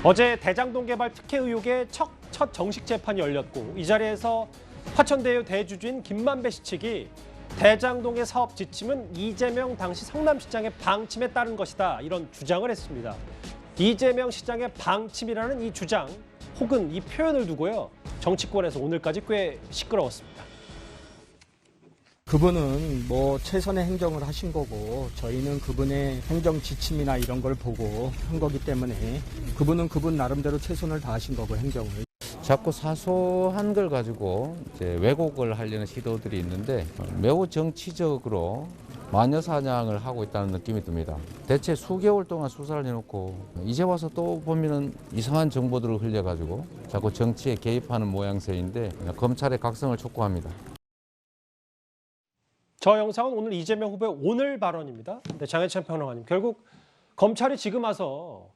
어제 대장동 개발 특혜 의혹의 첫 정식 재판이 열렸고 이 자리에서 화천대유 대주주인 김만배 씨 측이 대장동의 사업 지침은 이재명 당시 성남시장의 방침에 따른 것이다 이런 주장을 했습니다. 이재명 시장의 방침이라는 이 주장 혹은 이 표현을 두고요. 정치권에서 오늘까지 꽤 시끄러웠습니다. 그분은 뭐 최선의 행정을 하신 거고 저희는 그분의 행정 지침이나 이런 걸 보고 한 거기 때문에 그분은 그분 나름대로 최선을 다하신 거고 행정을. 자꾸 사소한 걸 가지고 이제 왜곡을 하려는 시도들이 있는데 매우 정치적으로 마녀 사냥을 하고 있다는 느낌이 듭니다. 대체 수개월 동안 수사를 해놓고 이제 와서 또 보면은 이상한 정보들을 흘려가지고 자꾸 정치에 개입하는 모양새인데 검찰의 각성을 촉구합니다. 저 영상은 오늘 이재명 후보의 오늘 발언입니다. 네, 장혜찬 평론가님, 결국 검찰이 지금 와서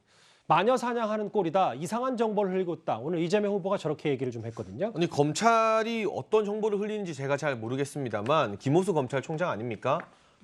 마녀 사냥하는 꼴이다, 이상한 정보를 흘리고 있다. 오늘 이재명 후보가 저렇게 얘기를 좀 했거든요. 아니 검찰이 어떤 정보를 흘리는지 제가 잘 모르겠습니다만 김호수 검찰총장 아닙니까?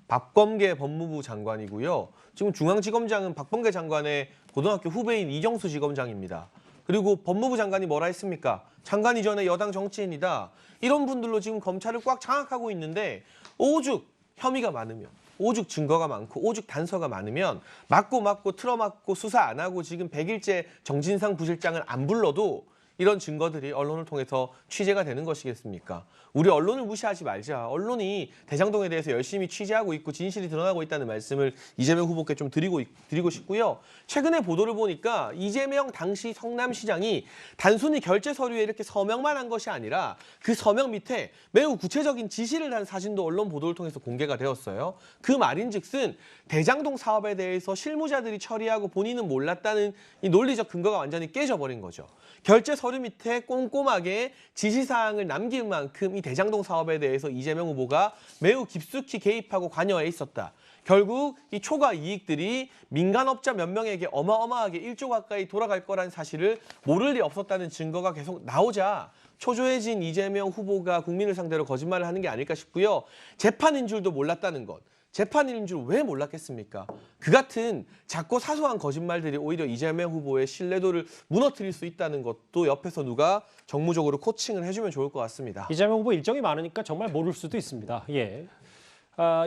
박범계 법무부 장관이고요. 지금 중앙지검장은 박범계 장관의 고등학교 후배인 이정수 지검장입니다. 그리고 법무부 장관이 뭐라 했습니까? 장관 이전에 여당 정치인이다. 이런 분들로 지금 검찰을 꽉 장악하고 있는데 오죽 혐의가 많으면, 오죽 증거가 많고, 오죽 단서가 많으면 맞고 틀어맞고 수사 안 하고 지금 100일째 정진상 부실장을 안 불러도 이런 증거들이 언론을 통해서 취재가 되는 것이겠습니까? 우리 언론을 무시하지 말자. 언론이 대장동에 대해서 열심히 취재하고 있고 진실이 드러나고 있다는 말씀을 이재명 후보께 좀 드리고 싶고요. 최근에 보도를 보니까 이재명 당시 성남시장이 단순히 결제 서류에 이렇게 서명만 한 것이 아니라 그 서명 밑에 매우 구체적인 지시를 한 사진도 언론 보도를 통해서 공개가 되었어요. 그 말인즉슨 대장동 사업에 대해서 실무자들이 처리하고 본인은 몰랐다는 이 논리적 근거가 완전히 깨져버린 거죠. 결제 서류 밑에 꼼꼼하게 지시사항을 남긴 만큼 이 대장동 사업에 대해서 이재명 후보가 매우 깊숙이 개입하고 관여해 있었다. 결국 이 초과 이익들이 민간업자 몇 명에게 어마어마하게 1조 가까이 돌아갈 거란 사실을 모를 리 없었다는 증거가 계속 나오자 초조해진 이재명 후보가 국민을 상대로 거짓말을 하는 게 아닐까 싶고요. 재판인 줄도 몰랐다는 것. 재판인 줄 왜 몰랐겠습니까? 그 같은 작고 사소한 거짓말들이 오히려 이재명 후보의 신뢰도를 무너뜨릴 수 있다는 것도 옆에서 누가 정무적으로 코칭을 해주면 좋을 것 같습니다. 이재명 후보 일정이 많으니까 정말 모를 수도 있습니다. 예.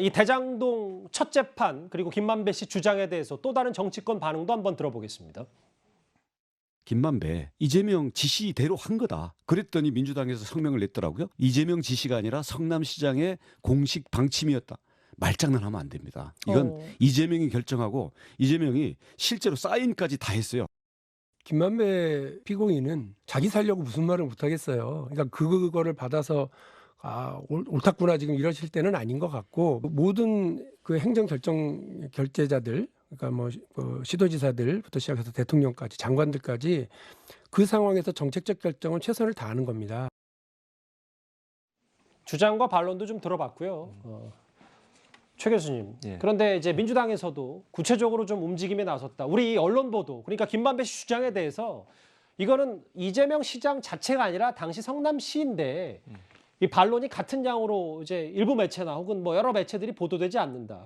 이 대장동 첫 재판 그리고 김만배 씨 주장에 대해서 또 다른 정치권 반응도 한번 들어보겠습니다. 김만배, 이재명 지시대로 한 거다. 그랬더니 민주당에서 성명을 냈더라고요. 이재명 지시가 아니라 성남시장의 공식 방침이었다. 말장난하면 안 됩니다. 이건 이재명이 결정하고 이재명이 실제로 사인까지 다 했어요. 김만배 피고인은 자기 살려고 무슨 말을 못하겠어요. 그러니까 그거를 받아서 옳았구나 지금 이러실 때는 아닌 것 같고 모든 그 행정 결제자들 그러니까 뭐 시도지사들부터 시작해서 대통령까지 장관들까지 그 상황에서 정책적 결정은 최선을 다하는 겁니다. 주장과 반론도 좀 들어봤고요. 최 교수님. 예. 그런데 이제 민주당에서도 구체적으로 좀 움직임에 나섰다. 우리 언론 보도, 그러니까 김만배 씨 주장에 대해서 이거는 이재명 시장 자체가 아니라 당시 성남시인데 이 반론이 같은 양으로 이제 일부 매체나 혹은 뭐 여러 매체들이 보도되지 않는다.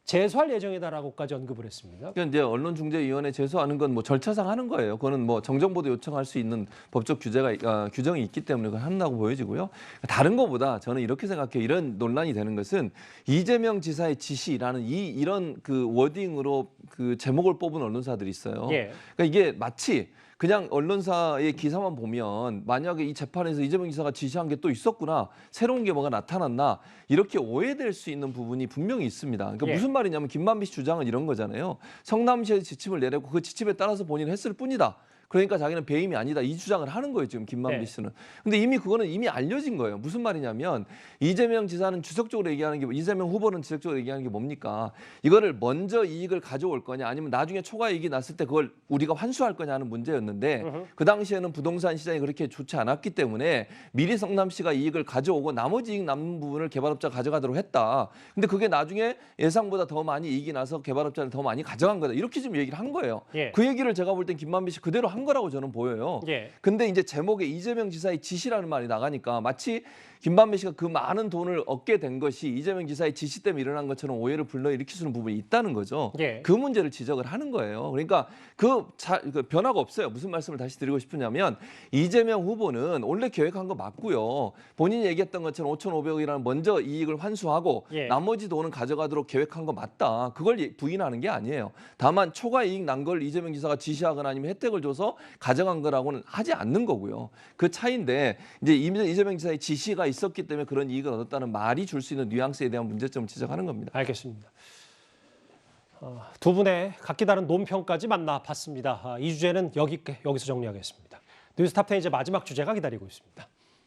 제소할 예정이다라고까지 언급을 했습니다. 그러니까 이제 언론중재위원회 제소하는 건 뭐 절차상 하는 거예요. 그거는 뭐 정정보도 요청할 수 있는 법적 규정이 있기 때문에 그걸 한다고 보여지고요. 다른 것보다 저는 이렇게 생각해요. 이런 논란이 되는 것은 이재명 지사의 지시라는 이런 그 워딩으로 그 제목을 뽑은 언론사들이 있어요. 예. 그러니까 이게 마치 그냥 언론사의 기사만 보면 만약에 이 재판에서 이재명 지사가 지시한 게 또 있었구나, 새로운 게 뭐가 나타났나 이렇게 오해될 수 있는 부분이 분명히 있습니다. 그러니까 예. 무슨 말이냐면 김만배 씨 주장은 이런 거잖아요. 성남시에서 지침을 내렸고 그 지침에 따라서 본인은 했을 뿐이다. 그러니까 자기는 배임이 아니다 이 주장을 하는 거예요 지금 김만배 네. 씨는. 근데 이미 그거는 이미 알려진 거예요. 무슨 말이냐면 이재명 지사는 지속적으로 얘기하는 게 이재명 후보는 지속적으로 얘기하는 게 뭡니까? 이거를 먼저 이익을 가져올 거냐 아니면 나중에 초과 이익이 났을 때 그걸 우리가 환수할 거냐 하는 문제였는데 그 당시에는 부동산 시장이 그렇게 좋지 않았기 때문에 미리 성남시가 이익을 가져오고 나머지 이익 남는 부분을 개발업자가 가져가도록 했다. 근데 그게 나중에 예상보다 더 많이 이익이 나서 개발업자는 더 많이 가져간 거다. 이렇게 지금 얘기를 한 거예요. 예. 그 얘기를 제가 볼 땐 김만배 씨 그대로 한 한 거라고 저는 보여요. 예. 근데 이제 제목에 이재명 지사의 지시라는 말이 나가니까 마치 김만배 씨가 그 많은 돈을 얻게 된 것이 이재명 지사의 지시 때문에 일어난 것처럼 오해를 불러일으킬 수 있는 부분이 있다는 거죠. 예. 그 문제를 지적을 하는 거예요. 그러니까 그 변화가 없어요. 무슨 말씀을 다시 드리고 싶으냐면 이재명 후보는 원래 계획한 거 맞고요. 본인이 얘기했던 것처럼 5,500억이라는 먼저 이익을 환수하고 예. 나머지 돈은 가져가도록 계획한 거 맞다. 그걸 부인하는 게 아니에요. 다만 초과 이익 난 걸 이재명 지사가 지시하거나 아니면 혜택을 줘서 가져간 거라고는 하지 않는 거고요. 그 차이인데 이제 이재명 지사의 지시가 있었기 때문에 그런 이익을 얻었다는 말이 줄 수 있는 뉘앙스에 대한 문제점을 지적하는 겁니다. 알겠습니다. 두 분의 각기 다른 논평까지 만나봤습니다. 이 주제는 여기서 정리하겠습니다. 뉴스탑10 이제 마지막 주제가 기다리고 있습니다.